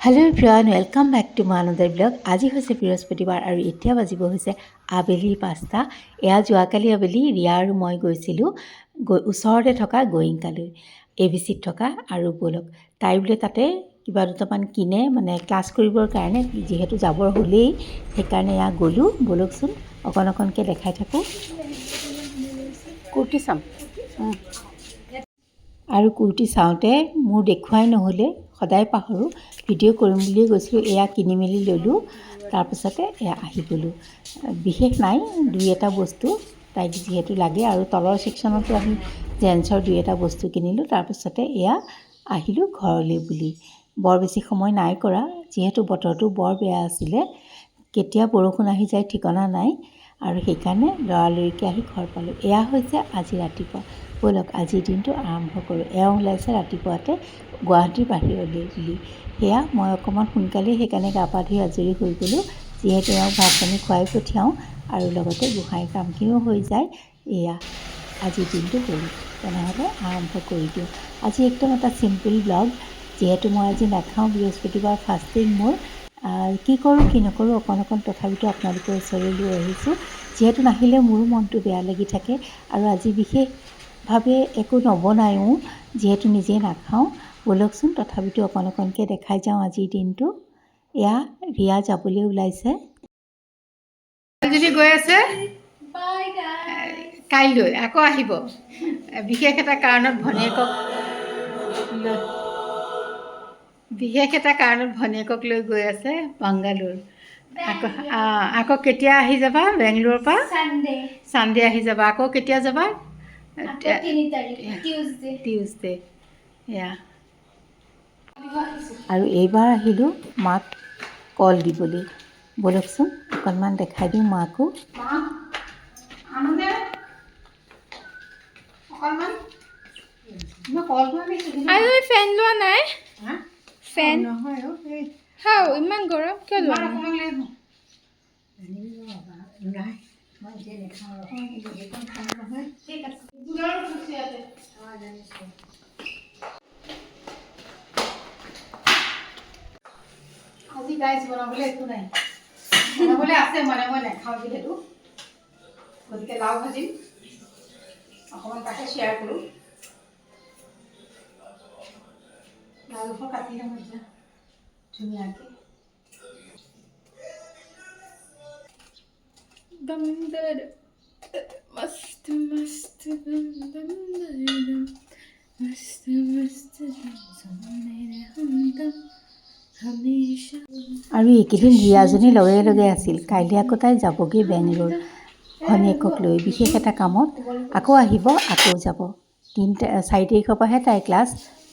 Hello everyone welcome back to my another blog. আজি হৈছে বৃহস্পতিবাৰ আৰু এতিয়া বাজিব হৈছে আবেলি 5টা। এয়া যোৱাকালি আবেলি ৰিয়া আৰু মই গৈছিলোঁ ওচৰতে থকা গোয়েংকালৈ এবিচিত থকা আৰু বলক তাই বোলে তাতে কিবা দুটামান কিনে মানে ক্লাছ কৰিবৰ কাৰণে যিহেতু যাবৰ হ'লেই সেইকাৰণে এয়া গ'লোঁ। বলকচোন অকণ অকণকৈ দেখাই থাকোঁ। কুৰ্তি চাম আৰু কুৰ্তি চাওঁতে মোৰ দেখুৱাই নহ'লে সদায় পাহৰোঁ, ভিডিঅ' কৰিম বুলিয়ে গৈছিলোঁ। এয়া কিনি মেলি ল'লোঁ, তাৰপিছতে এয়া আহি গ'লোঁ। বিশেষ নাই, দুই এটা বস্তু তাইক যিহেতু লাগে আৰু তলৰ ছেকশ্যনতো আমি জেন্সৰ দুই এটা বস্তু কিনিলোঁ। তাৰপিছতে এয়া আহিলোঁ ঘৰলৈ বুলি। বৰ বেছি সময় নাই কৰা, যিহেতু বতৰটো বৰ বেয়া আছিলে, কেতিয়া বৰষুণ আহি যায় ঠিকনা নাই আৰু সেইকাৰণে লৰালৰিকৈ আহি ঘৰ পালোঁ। এয়া হৈছে আজি ৰাতিপুৱা। ব'লক আজিৰ দিনটো আৰম্ভ কৰোঁ। এওঁ ওলাইছে ৰাতিপুৱাতে গুৱাহাটীৰ বাহিৰলৈ বুলি। সেয়া মই অকণমান সোনকালেই সেইকাৰণে গা পা ধুই আজৰি হৈ গ'লোঁ, যিহেতু এওঁক ভাত পানী খুৱাই পঠিয়াওঁ আৰু লগতে গোঁসাই কামখিনিও হৈ যায়। এয়া আজিৰ দিনটো গ'লোঁ, তেনেহ'লে আৰম্ভ কৰি দিওঁ। আজি একদম এটা চিম্পুল ব্লগ, যিহেতু মই আজি নাখাওঁ, বৃহস্পতিবাৰ ফাষ্টিং মোৰ। কি কৰোঁ কি নকৰোঁ অকণ অকণ তথাপিতো আপোনালোকৰ ওচৰলৈ লৈ আহিছোঁ, যিহেতু নাহিলে মোৰো মনটো বেয়া লাগি থাকে আৰু আজি বিশেষভাৱে একো নবনায়ো, যিহেতু নিজে নাখাওঁ। ব'লকচোন তথাপিতো অকণ অকণকৈ দেখাই যাওঁ আজিৰ দিনটো। এয়া ৰিয়া যাবলৈ ওলাইছে, যদি গৈ আছে কাইলৈ আকৌ আহিব বিশেষ এটা কাৰণত ভনীয়েকক লৈ গৈ আছে বাংগালোৰ। আকৌ কেতিয়া আহি যাবা বেংগলোৰৰ পৰা? ছানডে আহি যাবা। আকৌ কেতিয়া যাবা? টিউজডে। এয়া আৰু এইবাৰ আহিলোঁ মাক কল দিবলৈ। ব'লকচোন অকণমান দেখাই দিওঁ মাকো। ফেন লোৱা নাই? ফেন হাও ইমান গৰম কিয় লোৱা নাই? আজি গাইজ বনাবলৈ একো নাই, বনাবলৈ আছে মানে মই নাখাওঁ যিহেতু, গতিকে লাও ভাজিম অকণমান, তাকে শ্বেয়াৰ কৰোঁ। লাওডোখৰ কাটি ল'ম এতিয়া ধুনীয়াকৈ। मस्त मस्त मस्त मस्त আৰু এইকেইদিন ৰিয়াজনী লগে লগে আছিল। কাইলৈ আকৌ তাই যাবগৈ বেংগলোৰ ভনীয়েকক লৈ বিশেষ এটা কামত। আকৌ আহিব আকৌ যাব। 4 তাৰিখৰ পৰাহে তাইৰ ক্লাছ,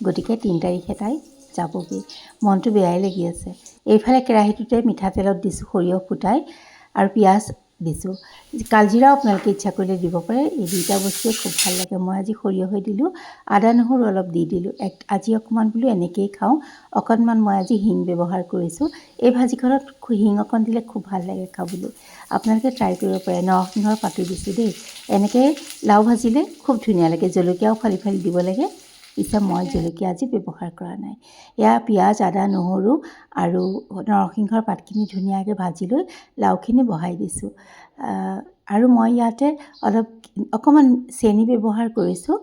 গতিকে 3 তাৰিখে তাই যাবগৈ। মনটো বেয়াই লাগি আছে। এইফালে কেৰাহীটোতে মিঠাতেলত দিছোঁ সৰিয়হ ফুটাই আৰু পিঁয়াজ দিছোঁ। কালজিৰাও আপোনালোকে ইচ্ছা কৰিলে দিব পাৰে, এই দুইটা বস্তুৱে খুব ভাল লাগে। মই আজি সৰিয়হে দিলোঁ, আদা নহৰু অলপ দি দিলোঁ। আজি অকণমান বোলো এনেকৈয়ে খাওঁ, অকণমান মই আজি হিং ব্যৱহাৰ কৰিছোঁ। এই ভাজিখনত হিং অকণ দিলে খুব ভাল লাগে খাবলৈ, আপোনালোকে ট্ৰাই কৰিব পাৰে। নৰসিংহৰ পাতো দিছোঁ দেই। এনেকৈ লাও ভাজিলে খুব ধুনীয়া লাগে। জলকীয়াও ফালি ফালি দিব লাগে, পিছে মই জলকীয়া আজি ব্যৱহাৰ কৰা নাই। এয়া পিঁয়াজ আদা নহৰু আৰু নৰসিংহৰ পাতখিনি ধুনীয়াকৈ ভাজি লৈ লাওখিনি বহাই দিছোঁ। আৰু মই ইয়াতে অকণমান চেনি ব্যৱহাৰ কৰিছোঁ।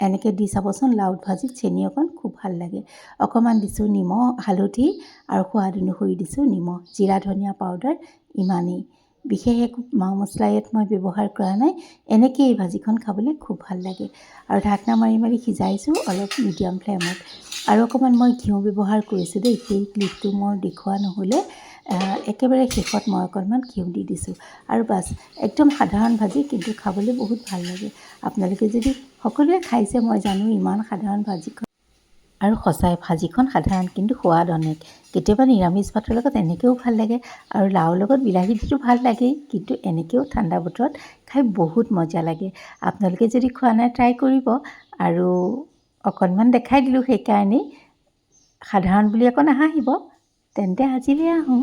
এনেকৈ দি চাবচোন, লাওত ভাজিত চেনি অকণ খুব ভাল লাগে। অকণমান দিছোঁ নিমখ হালধি আৰু সোৱাদ অনুসৰি দিছোঁ নিমখ, জিৰা ধনিয়া পাউডাৰ, ইমানেই। বিশেষ একো মা মছলা ইয়াত মই ব্যৱহাৰ কৰা নাই। এনেকৈ এই ভাজিখন খাবলৈ খুব ভাল লাগে। আৰু ঢাকনা মাৰি মাৰি সিজাইছোঁ অলপ মিডিয়াম ফ্লেমত। আৰু অকণমান মই ঘিউ ব্যৱহাৰ কৰিছোঁ দেই, সেই ক্লিপটো মোৰ দেখুওৱা নহ'লে। একেবাৰে শেষত মই অকণমান ঘিউ দি দিছোঁ আৰু বাছ, একদম সাধাৰণ ভাজি, কিন্তু খাবলৈ বহুত ভাল লাগে। আপোনালোকে যদি সকলোৱে খাইছে মই জানো ইমান সাধাৰণ ভাজিখন, আৰু সঁচাই ভাজিখন সাধাৰণ কিন্তু সোৱাদ অনেক। কেতিয়াবা নিৰামিষ ভাতৰ লগত এনেকৈও ভাল লাগে আৰু লাওৰ লগত বিলাহী দিটো ভাল লাগেই, কিন্তু এনেকৈও ঠাণ্ডা বতৰত খাই বহুত মজা লাগে। আপোনালোকে যদি খোৱা নাই ট্ৰাই কৰিব। আৰু অকণমান দেখাই দিলোঁ, সেইকাৰণেই সাধাৰণ বুলি আকৌ নাহাঁহিব। তেন্তে আজিলৈ আহোঁ।